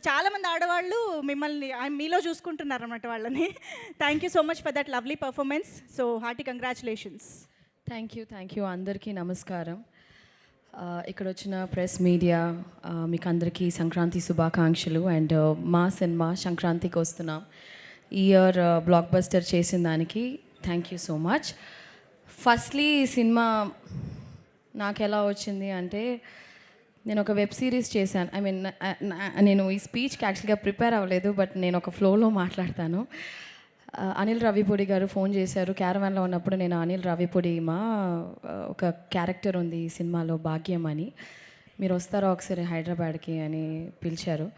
చాలామంది ఆడవాళ్ళు మిమ్మల్ని మీలో చూసుకుంటున్నారన్నమాట వాళ్ళని. Thank you so much for that lovely performance. So hearty congratulations. Thank you అందరికీ నమస్కారం. ఇక్కడ వచ్చిన ప్రెస్ మీడియా మీకు అందరికీ సంక్రాంతి శుభాకాంక్షలు. అండ్ మా సినిమా సంక్రాంతికి వస్తున్నాం. ఈ ఇయర్ బ్లాక్ బస్టర్ చేసిన దానికి thank you so much. Firstly ఈ సినిమా నాకు ఎలా వచ్చింది అంటే, నేను ఒక వెబ్ సిరీస్ చేశాను. ఐ మీన్ నేను ఈ స్పీచ్కి యాక్చువల్గా ప్రిపేర్ అవ్వలేదు, బట్ నేను ఒక ఫ్లోలో మాట్లాడతాను. అనిల్ రావిపూడి గారు ఫోన్ చేశారు క్యారవాన్లో ఉన్నప్పుడు. నేను అనిల్ రావిపూడి ఒక క్యారెక్టర్ ఉంది ఈ సినిమాలో భాగ్యం అని, మీరు వస్తారా ఒకసారి హైదరాబాద్కి అని పిలిచారు.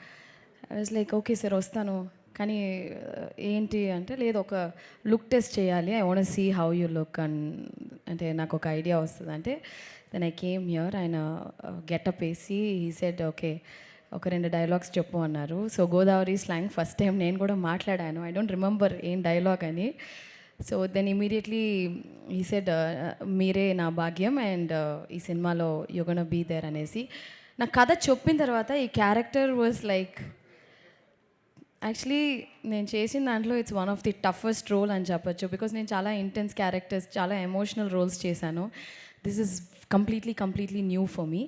I was like okay sir వస్తాను, కానీ ఏంటి అంటే లేదు ఒక లుక్ టెస్ట్ చేయాలి, I want see how you look అంటే నాకు ఒక ఐడియా వస్తుంది అంటే. Then I came here. ఆయన గెటప్ వేసి హీ సెడ్ ఓకే ఒక 2 డైలాగ్స్ చెప్పు అన్నారు. So Godavari slang first time నేను కూడా మాట్లాడాను. ఐ డోంట్ రిమెంబర్ ఏం డైలాగ్ అని. So then immediately he said మీరే నా భాగ్యం అండ్ ఈ సినిమాలో యు గోనా బీ దేర్ అనేసి నాకు కథ చెప్పిన తర్వాత ఈ క్యారెక్టర్ వాజ్ లైక్ యాక్చువల్లీ నేను చేసిన దాంట్లో it's one of the toughest role అని చెప్పొచ్చు. బికాస్ నేను చాలా ఇంటెన్స్ క్యారెక్టర్స్, చాలా ఎమోషనల్ రోల్స్ చేశాను. This is completely new for me.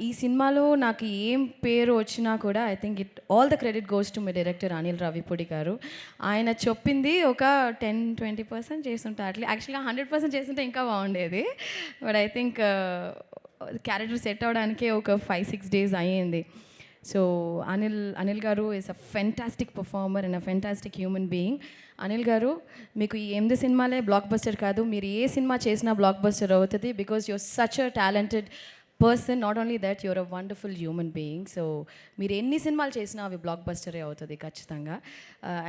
ఈ సినిమాలో నాకు ఏం పేరు వచ్చినా కూడా I think all the credit goes to my director Anil Ravipudi garu. ఆయన చెప్పింది ఒక 10-20% చేస్తుంటే, యాక్చువల్గా 100% చేస్తుంటే ఇంకా బాగుండేది. But I think character set అవ్వడానికే ఒక 5-6 days అయ్యింది. So Anil garu is a fantastic performer and a fantastic human being. Anil garu మీకు ఈ 8 సినిమాలే బ్లాక్ బస్టర్ కాదు, మీరు ఏ సినిమా చేసినా బ్లాక్ బస్టర్ అవుతుంది. Because you're such a talented person. Not only that you're a wonderful human being. So మీరు ఎన్ని సినిమాలు చేసినా అవి బ్లాక్ బస్టరే అవుతుంది ఖచ్చితంగా.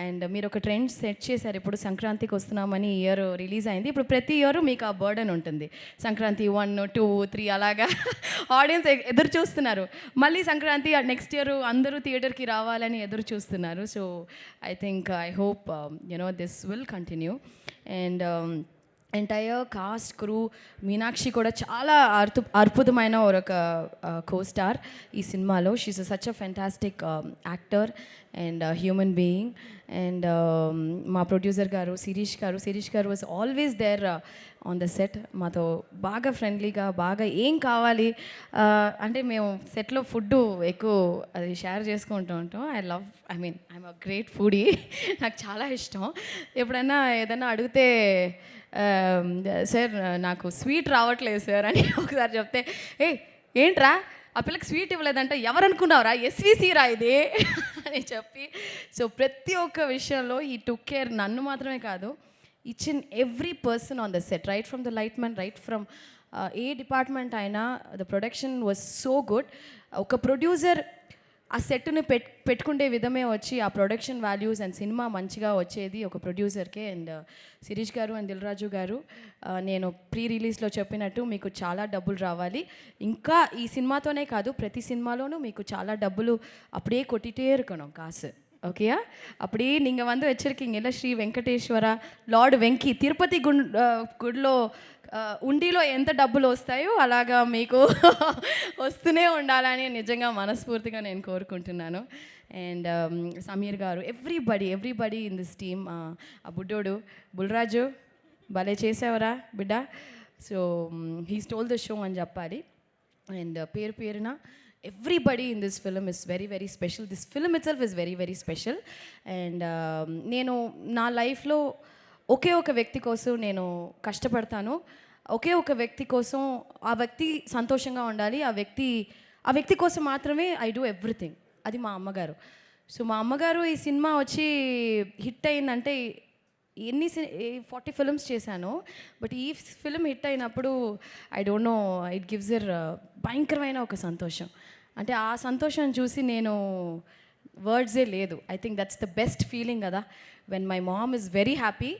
అండ్ మీరు ఒక ట్రెండ్ సెట్ చేశారు. ఇప్పుడు సంక్రాంతికి వస్తున్నామని ఇయర్ రిలీజ్ అయింది. ఇప్పుడు ప్రతి ఇయర్ మీకు ఆ బర్డన్ ఉంటుంది. సంక్రాంతి 1, 2, 3 అలాగా ఆడియన్స్ ఎదురు చూస్తున్నారు. మళ్ళీ సంక్రాంతి నెక్స్ట్ ఇయర్ అందరూ థియేటర్కి రావాలని ఎదురు చూస్తున్నారు. So I think I hope this will continue. And entire cast crew, Meenakshi కూడా చాలా అద్భుతమైన ఒక కో-స్టార్ ఈ సినిమాలో. She's such a fantastic actor and human being. And మా producer garu Shirish garu was always there on the set. మాతో బాగా ఫ్రెండ్లీగా, బాగా ఏం కావాలి అంటే మేము సెట్లో ఫుడ్ ఎక్కువ అది షేర్ చేసుకుంటూ ఉంటాం. I'm a great foodie. నాకు చాలా ఇష్టం. ఎప్పుడైనా ఏదైనా అడిగితే సార్ నాకు స్వీట్ రావట్లేదు సార్ అని ఒకసారి చెప్తే, ఏంట్రా ఆ పిల్లకి స్వీట్ ఇవ్వలేదంటే ఎవరు అనుకున్నావురా, ఎస్విసి రా ఇది అని చెప్పి. సో ప్రతి ఒక్క విషయంలో ఈ టుక్ కేర్, నన్ను మాత్రమే కాదు, each and every person on the set, right from the light man, right from ఏ డిపార్ట్మెంట్ అయినా. The production was so good. ఒక ప్రొడ్యూసర్ ఆ సెట్ని పెట్టుకుంటే విధమే వచ్చి ఆ ప్రొడక్షన్ వాల్యూస్ అండ్ సినిమా మంచిగా వచ్చేది ఒక ప్రొడ్యూసర్కే. అండ్ శిరీష్ గారు అండ్ దిల్ రాజు గారు, నేను ప్రీ రిలీజ్లో చెప్పినట్టు మీకు చాలా డబ్బులు రావాలి. ఇంకా ఈ సినిమాతోనే కాదు, ప్రతి సినిమాలోనూ మీకు చాలా డబ్బులు அப்படியே கொட்டிகிட்டே இருக்கணும் காசு. ஓகேயா? அப்படியே நீங்கள் வந்து வச்சுருக்கீங்க இல்லை, ஸ்ரீ வெங்கடேஸ்வர లార్డ్ వెంకీ తిరుపతి గుడిలో ఉండిలో ఎంత డబ్బులు వస్తాయో అలాగా మీకు వస్తూనే ఉండాలని నిజంగా మనస్ఫూర్తిగా నేను కోరుకుంటున్నాను. అండ్ సమీర్ గారు, ఎవ్రీబడి ఇన్ దిస్ టీమ్. ఆ బుడ్డోడు బుల్రాజు భలే చేసావరా బిడ్డ. So he stole the show అని చెప్పాలి. అండ్ పేరున everybody in this film is very special. This film itself is very special. And నేను నా లైఫ్లో ఒకే ఒక వ్యక్తి కోసం నేను కష్టపడతాను. ఒకే ఒక వ్యక్తి కోసం, ఆ వ్యక్తి సంతోషంగా ఉండాలి, ఆ వ్యక్తి కోసం మాత్రమే ఐ డూ ఎవ్రీథింగ్. అది మా అమ్మగారు. సో మా అమ్మగారు ఈ సినిమా వచ్చి హిట్ అయిందంటే, 40 ఫిల్మ్స్ చేశాను, బట్ ఈ ఫిల్మ్ హిట్ అయినప్పుడు I don't know, it gives er భయంకరమైన ఒక సంతోషం. అంటే ఆ సంతోషం చూసి నేను వర్డ్సే లేదు. I think that's the best feeling కదా, when my mom is very happy.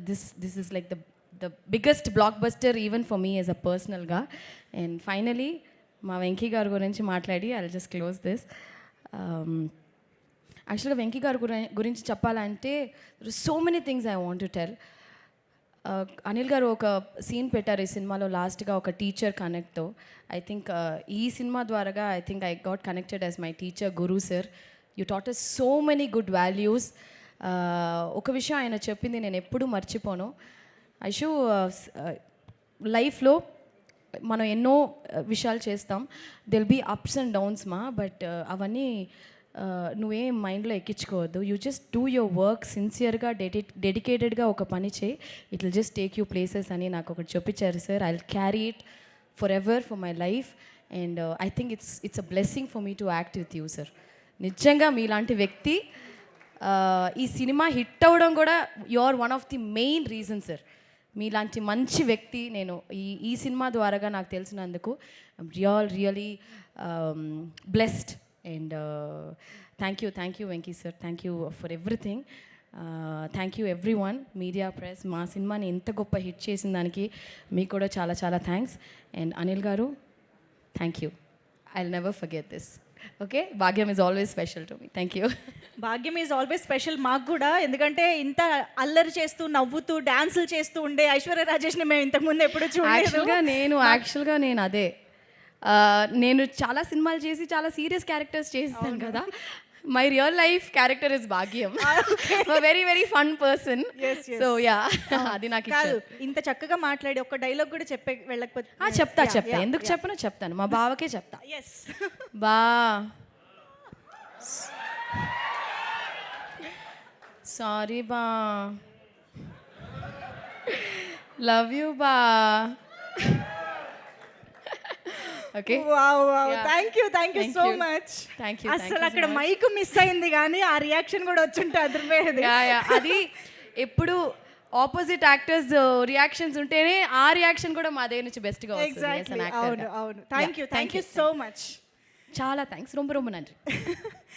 This is like the biggest blockbuster even for me as a పర్సనల్గా. అండ్ ఫైనలీ మా వెంకీ గారి గురించి మాట్లాడి I will just close this. యాక్చువల్గా వెంకీ గారి గురించి చెప్పాలంటే so many things I want to tell. Anil garu ఒక scene పెట్టారు ఈ సినిమాలో లాస్ట్గా ఒక టీచర్ కనెక్ట్తో. ఐ థింక్ ఈ సినిమా ద్వారాగా I think I got connected as my teacher Guru sir. You taught us so many good values. ఒక విషయం ఆయన చెప్పింది నేను ఎప్పుడూ మర్చిపోను. ఐషు లైఫ్లో మనం ఎన్నో విషయాలు చేస్తాం, there'll be ups and downs మా, బట్ అవన్నీ నువ్వేం మైండ్లో ఎక్కించుకోవద్దు. You just do your work సిన్సియర్గా డెడికేటెడ్గా ఒక పని చేయి, it will just take you places అని నాకు ఒకటి చెప్పించారు sir. I will carry it forever for my life and I think it's a blessing for me to act with you sir. నిజంగా మీలాంటి వ్యక్తి ఈ సినిమా హిట్ అవ్వడం కూడా you are one of the main reason sir. మీలాంటి మంచి వ్యక్తి నేను ఈ సినిమా ద్వారాగా నాకు తెలిసినందుకు really blessed and thank you Venky sir, thank you for everything. Thank you everyone, media press. మా సినిమాని ఎంత గొప్ప హిట్ చేసిన దానికి మీకు కూడా చాలా చాలా thanks. And Anil garu thank you, I will never forget this. Okay, Bhagyam is always special to me. Thank you. Bhagyam is always special మాకు కూడా, ఎందుకంటే ఇంత అల్లరి చేస్తూ నవ్వుతూ డాన్సులు చేస్తూ ఉండే ఐశ్వర్య రాజేష్ని మేము ఇంతకుముందు ఎప్పుడు చూడలేదు. యాక్చువల్గా నేను అదే నేను చాలా సినిమాలు చేసి చాలా సీరియస్ క్యారెక్టర్స్ చేస్తాను కదా. My real life character is Bhagyam, very very fun person. So yeah, అది నాకు కాదు, ఇంత చక్కగా మాట్లాడి ఒక్క డైలాగ్ కూడా చెప్పే వెళ్ళకపోతే చెప్తా ఎందుకు చెప్పను చెప్తాను, మా బావకే చెప్తా. ఎస్ బా సారీ బా, లవ్ యూ బా. Okay, thank you so much. అసలు అక్కడ మైక్ మిస్ అయింది కానీ ఆ రియాక్షన్ కూడా వచ్చుంటే అదిరిపోయేది. అది ఎప్పుడు ఆపోజిట్ యాక్టర్స్ రియాక్షన్స్ ఉంటేనే ఆ రియాక్షన్ కూడా మా దగ్గర నుంచి బెస్ట్గా వస్తుంది. అవును, థ్యాంక్ యూ సో మచ్. చాలా థ్యాంక్స్, రొంబ రొంబ నன்றி.